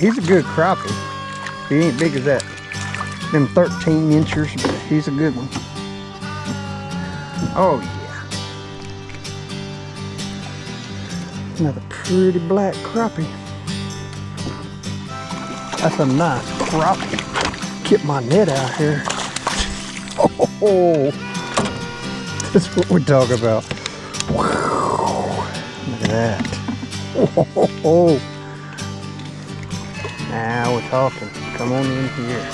he's a good crappie. He ain't big as that. Them 13 inchers, but he's a good one. Oh yeah. Another pretty black crappie. That's a nice crappie. Get my net out here. Oh, that's what we're talking about. Look at that. Oh. Now we're talking. Come on in here.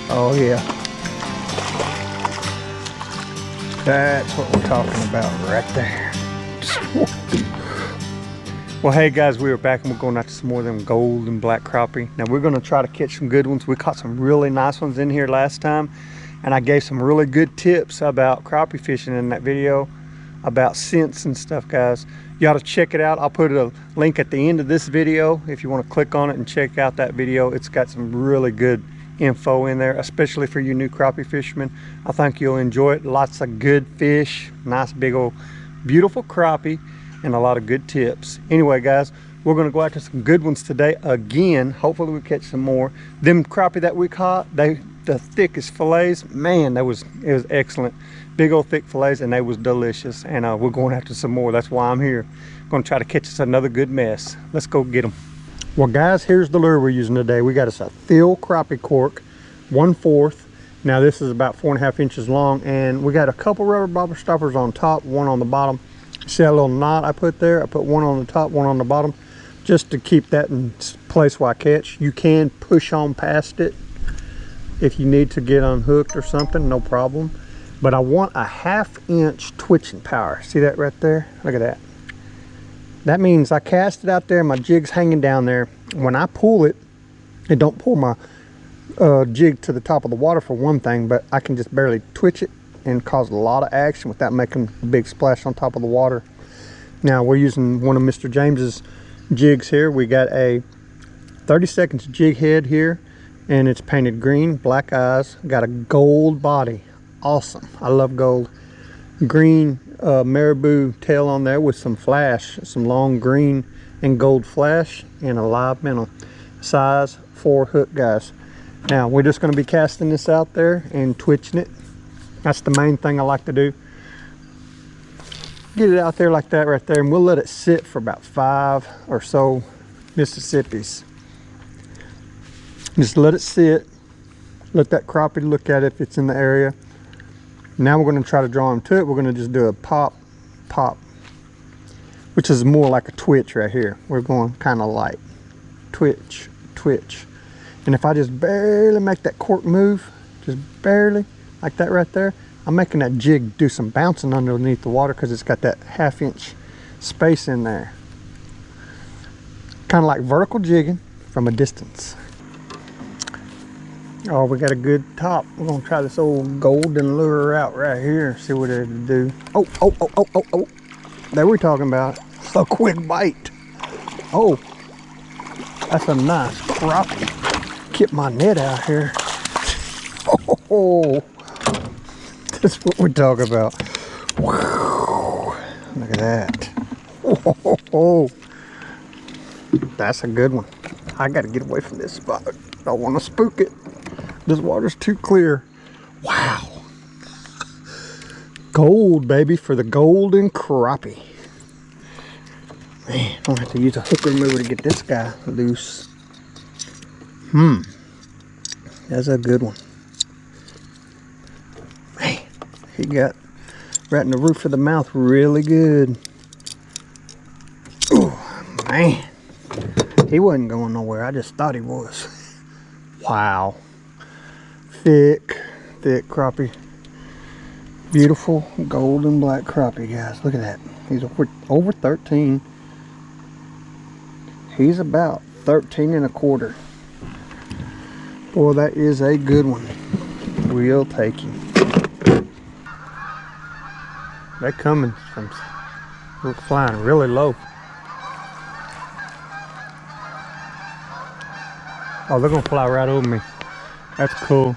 Oh yeah. That's what we're talking about right there. Well, hey guys, we are back and we're going after some more of them gold and black crappie. Now we're going to try to catch some good ones. We caught some really nice ones in here last time, and I gave some really good tips about crappie fishing in that video about scents and stuff, guys. You ought to check it out. I'll put a link at the end of this video if you want to click on it and check out that video. It's got some really good info in there, especially for you new crappie fishermen. I think you'll enjoy it. Lots of good fish, nice big old beautiful crappie, and a lot of good tips. Anyway guys, we're going to go after some good ones today again. Hopefully we catch some more. Them crappie that we caught, the thickest fillets, man, it was excellent. Big old thick fillets, and they was delicious. And we're going after some more. That's why I'm here. Going to try to catch us another good mess. Let's go get them. Well guys, here's the lure we're using today. We got us a Thiel crappie cork, 1/4. Now this is about 4.5 inches long, and we got a couple rubber bobber stoppers on top, one on the bottom. See that little knot I put there? I put one on the top, one on the bottom, just to keep that in place while I catch. You can push on past it if you need to get unhooked or something, no problem. But I want a 1/2 inch twitching power. See that right there? Look at that. That means I cast it out there, my jig's hanging down there. When I pull it, it don't pull my jig to the top of the water for one thing, but I can just barely twitch it and cause a lot of action without making a big splash on top of the water. Now we're using one of Mr. James's jigs here. We got a 30-second jig head here, and it's painted green, black eyes, got a gold body. Awesome. I love gold. Green marabou tail on there with some flash, some long green and gold flash, and a live minnow. Size 4 hook, guys. Now we're just going to be casting this out there and twitching it. That's the main thing I like to do. Get it out there like that right there, and we'll let it sit for about 5 or so Mississippis. Just let it sit. Let that crappie look at it if it's in the area. Now we're going to try to draw him to it. We're going to just do a pop, pop, which is more like a twitch right here. We're going kind of light. Twitch, twitch. And if I just barely make that cork move, just barely, like that right there, I'm making that jig do some bouncing underneath the water because it's got that 1/2 inch space in there. Kind of like vertical jigging from a distance. Oh, we got a good top. We're gonna try this old golden lure out right here. See what it'll do. Oh, oh, oh, oh, oh, oh. There we're talking about a quick bite. Oh, that's a nice crappie. Get my net out here. Oh, that's what we're talking about. Look at that. Oh, that's a good one. I gotta get away from this spot. Don't want to spook it. This water's too clear. Wow. Gold, baby, for the golden crappie. Man, I don't have to use a hook remover to get this guy loose. That's a good one. Man, he got right in the roof of the mouth really good. Oh, man. He wasn't going nowhere. I just thought he was. Wow. Thick crappie. Beautiful golden black crappie, guys. Look at that. He's over 13. He's about 13 1/4. Boy, that is a good one. We'll take him. They're coming from, we're flying really low. Oh, they're gonna fly right over me. That's cool.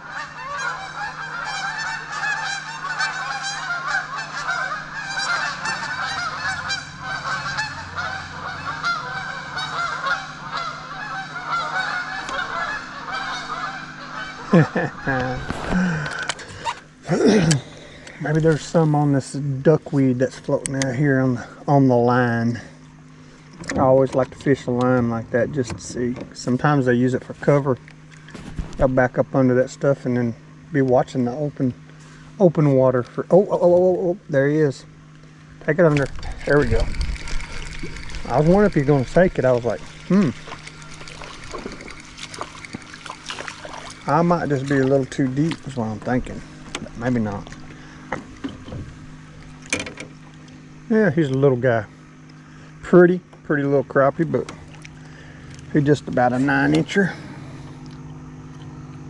Maybe there's some on this duckweed that's floating out here on the line. I always like to fish a line like that just to see. Sometimes they use it for cover. I'll back up under that stuff and then be watching the open water for. Oh, there he is. Take it under. There we go. I was wondering if he's going to take it. I was like, I might just be a little too deep is what I'm thinking. But maybe not. Yeah, he's a little guy. Pretty little crappie, but he's just about a 9-incher.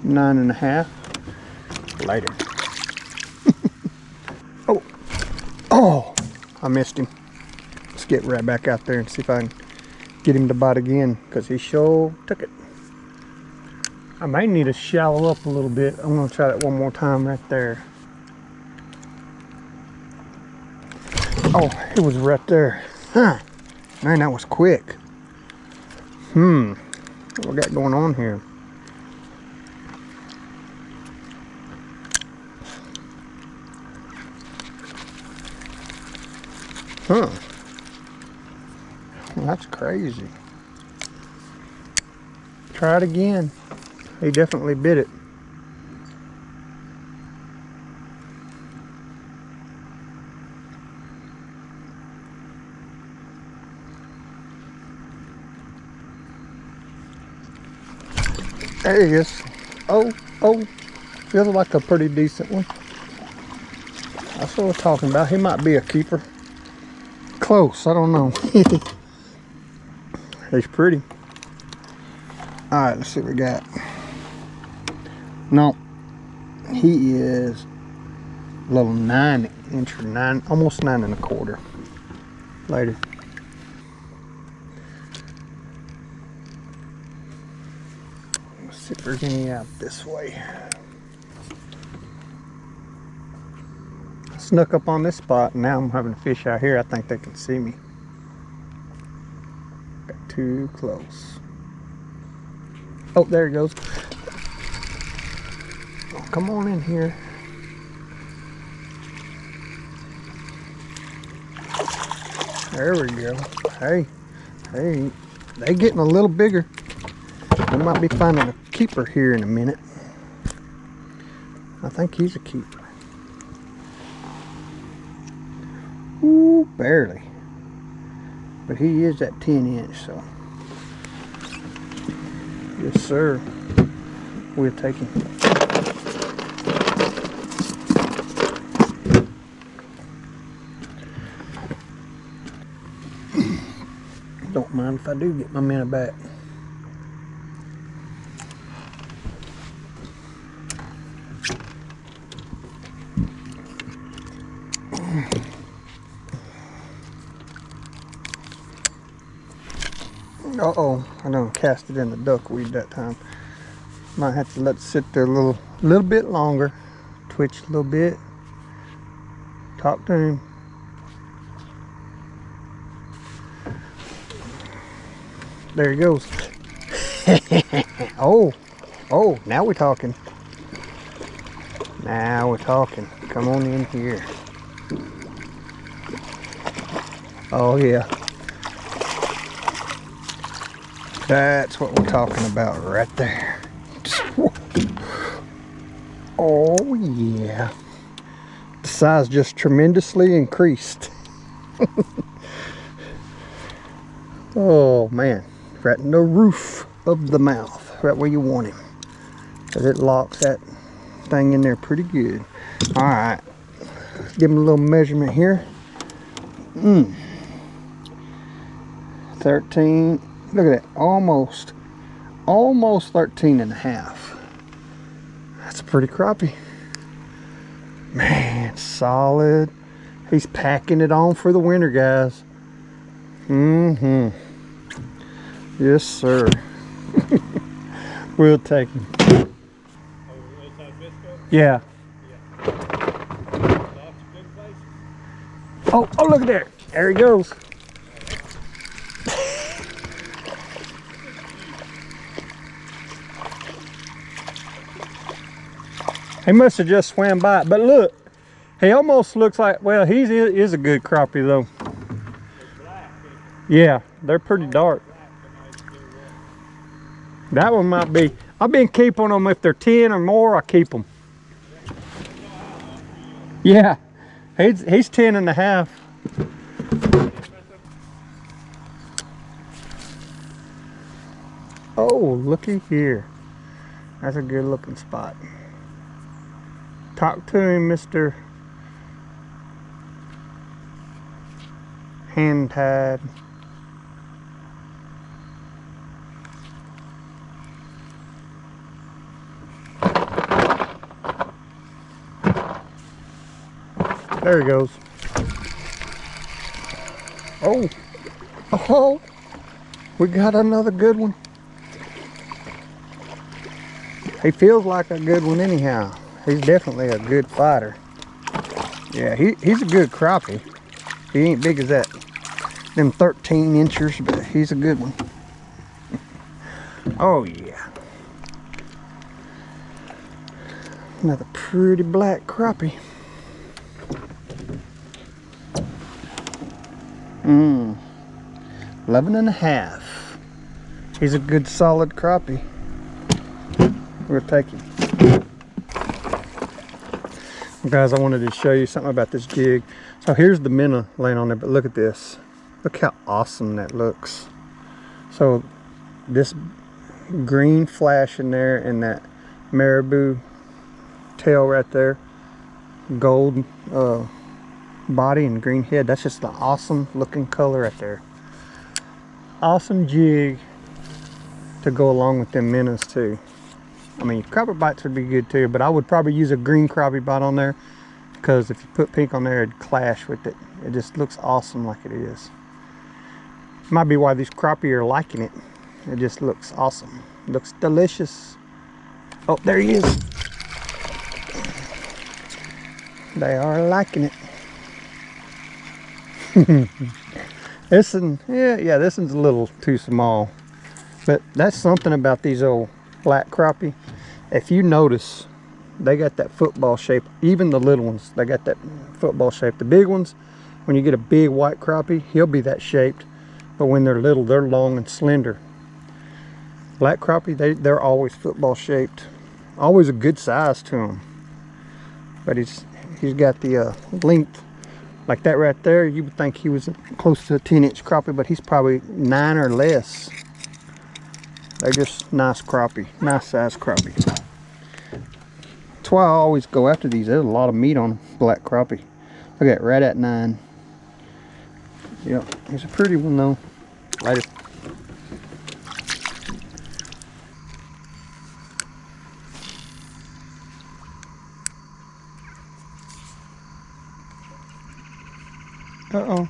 9.5. Later. Oh, I missed him. Let's get right back out there and see if I can get him to bite again, because he sure took it. I may need to shallow up a little bit. I'm going to try that one more time right there. Oh, it was right there. Huh. Man, that was quick. What we got going on here? Huh. Well, that's crazy. Try it again. He definitely bit it. There he is. Oh, feels like a pretty decent one. That's what we're talking about. He might be a keeper. Close, I don't know. He's pretty. Alright, let's see what we got. No, he is a little 9-inch or 9, almost 9 1/4. Later. Let's see if there's any out this way. I snuck up on this spot and now I'm having to fish out here. I think they can see me. Got too close. Oh, there he goes. Oh, come on in here. There we go. Hey, they getting a little bigger. We might be finding a keeper here in a minute. I think he's a keeper. Ooh, barely. But he is at 10-inch, so. Yes, sir. We'll take him. Don't mind if I do get my minnow back. Uh-oh, I done cast it in the duckweed that time. Might have to let it sit there a little bit longer. Twitch a little bit. Talk to him. There he goes. Oh, now we're talking. Now we're talking. Come on in here. Oh yeah. That's what we're talking about right there. Oh yeah. The size just tremendously increased. Oh man. Right in the roof of the mouth. Right where you want him. Because it locks that thing in there pretty good. Alright. Give him a little measurement here. 13. Look at that, almost 13.5. That's a pretty crappie. Man, solid. He's packing it on for the winter, guys. Yes, sir. We'll take him. Yeah. Oh, look at there. There he goes. He must have just swam by it. But look, he almost looks like, well, he is a good crappie though. Yeah, they're pretty dark. That one might be. I've been keeping them if they're 10 or more. I keep them. Yeah, he's 10 and a half. Oh, looky here. That's a good looking spot. Talk to him, Mr. Hand tied. There he goes. Oh, oh, we got another good one. He feels like a good one anyhow. He's definitely a good fighter. Yeah, he's a good crappie. He ain't big as that. Them 13 inchers, but he's a good one. Oh yeah. Another pretty black crappie. 11 and a half. He's a good solid crappie. We'll take him. Guys, I wanted to show you something about this jig. So here's the minnow laying on there, but look at this. Look how awesome that looks. So this green flash in there and that marabou tail right there, gold body and green head, that's just the awesome looking color right there. Awesome jig to go along with them minnows too. I mean, crappie bites would be good too, but I would probably use a green crappie bite on there, because if you put pink on there, it'd clash with it. It just looks awesome like it is. Might be why these crappie are liking it. It just looks awesome. Looks delicious. Oh, there he is. They are liking it. This one, yeah, this one's a little too small. But that's something about these old black crappie. If you notice, they got that football shape. Even the little ones, they got that football shape. The big ones, when you get a big white crappie, he'll be that shaped. But when they're little, they're long and slender. Black crappie, they're always football shaped. Always a good size to them. But he's got the length like that right there. You would think he was close to a 10-inch crappie, but he's probably 9 or less. They're just nice crappie, nice size crappie. That's why I always go after these. There's a lot of meat on black crappie. Look at it, right at 9. Yep, he's a pretty one though. Later. Uh-oh.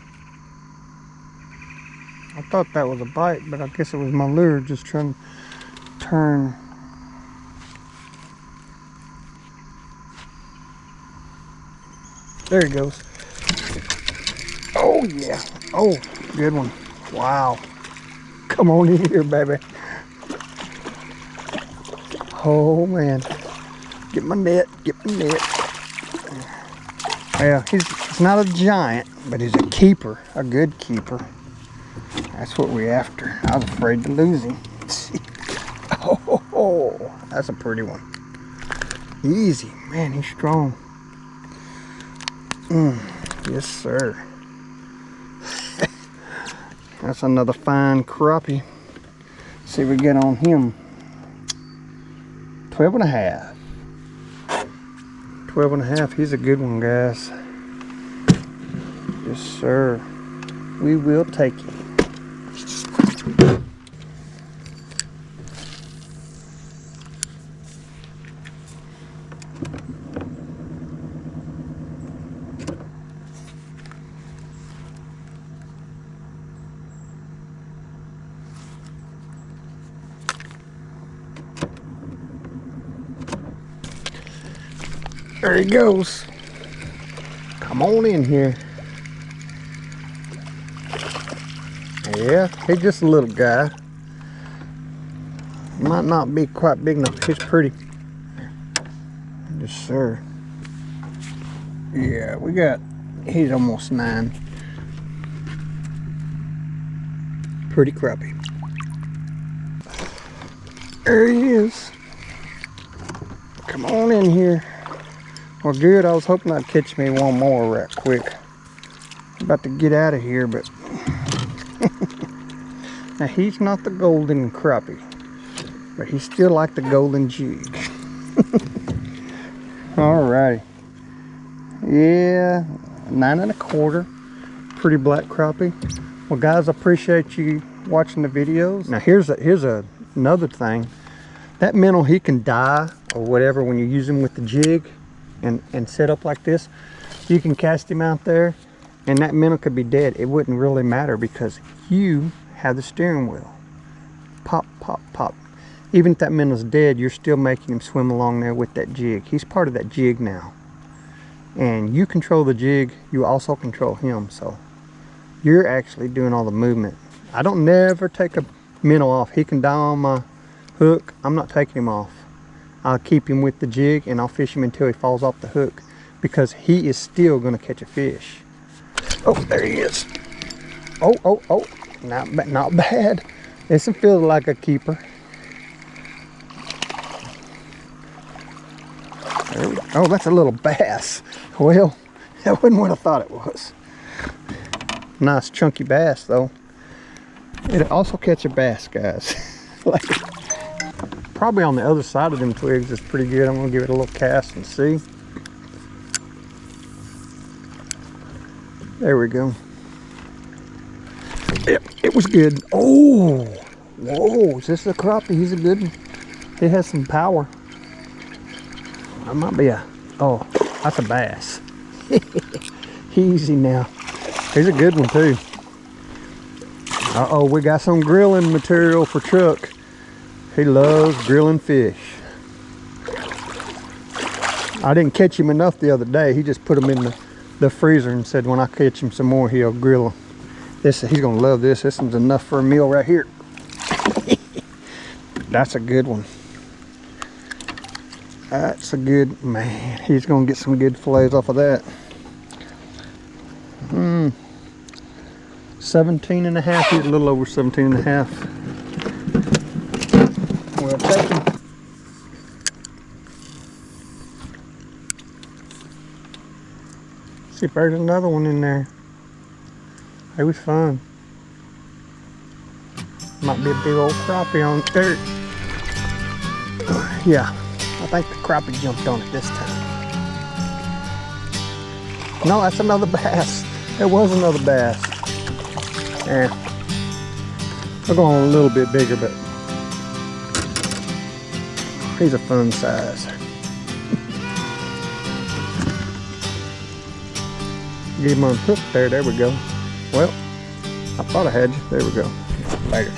I thought that was a bite, but I guess it was my lure just trying to turn. There he goes. Oh yeah. Oh, good one. Wow. Come on in here, baby. Oh man. Get my net, get my net. Yeah, he's not a giant, but he's a keeper, a good keeper. That's what we're after. I was afraid to lose him. Oh, that's a pretty one. Easy, man, he's strong. Yes, sir. That's another fine crappie. See if we get on him. 12 and a half. 12 and a half, he's a good one, guys. Yes, sir. We will take him. There he goes. Come on in here. Yeah, he's just a little guy. Might not be quite big enough. He's pretty. Yes, sir. Yeah, he's almost 9. Pretty crappie. There he is. Come on in here. Well, good. I was hoping I'd catch me one more right quick. I'm about to get out of here, but now he's not the golden crappie, but he's still like the golden jig. Alrighty. Yeah, 9 1/4. Pretty black crappie. Well, guys, I appreciate you watching the videos. Now here's another thing. That minnow, he can die or whatever when you use him with the jig and set up like this. You can cast him out there and that minnow could be dead. It wouldn't really matter because you have the steering wheel. Pop, pop, pop. Even if that minnow's dead, you're still making him swim along there with that jig. He's part of that jig now. And you control the jig, you also control him. So you're actually doing all the movement. I don't never take a minnow off. He can die on my hook. I'm not taking him off. I'll keep him with the jig and I'll fish him until he falls off the hook because he is still going to catch a fish. Oh, there he is. Oh, oh, oh. Not bad. This one feels like a keeper. There we go. Oh, that's a little bass. Well, that wasn't what I thought it was. Nice chunky bass though. It'll also catch a bass, guys. Like, probably on the other side of them twigs is pretty good. I'm gonna give it a little cast and see. There we go. Yep, it was good. Oh, whoa, is this a crappie? He's a good one. He has some power. That might be oh, that's a bass. Easy now. He's a good one too. Uh-oh, we got some grilling material for Chuck. He loves grilling fish. I didn't catch him enough the other day. He just put them in the freezer and said when I catch him some more, he'll grill them. He's gonna love this. This one's enough for a meal right here. That's a good one. That's a good, man. He's gonna get some good fillets off of that. 17 and a half. He's a little over 17 and a half. We'll take him. See if there's another one in there. It was fun. Might be a big old crappie on there. Yeah, I think the crappie jumped on it this time. No, that's another bass. It was another bass. Yeah, we're going a little bit bigger, but he's a fun size. Get him unhooked there. There we go. Well, I thought I had you. There we go. Later.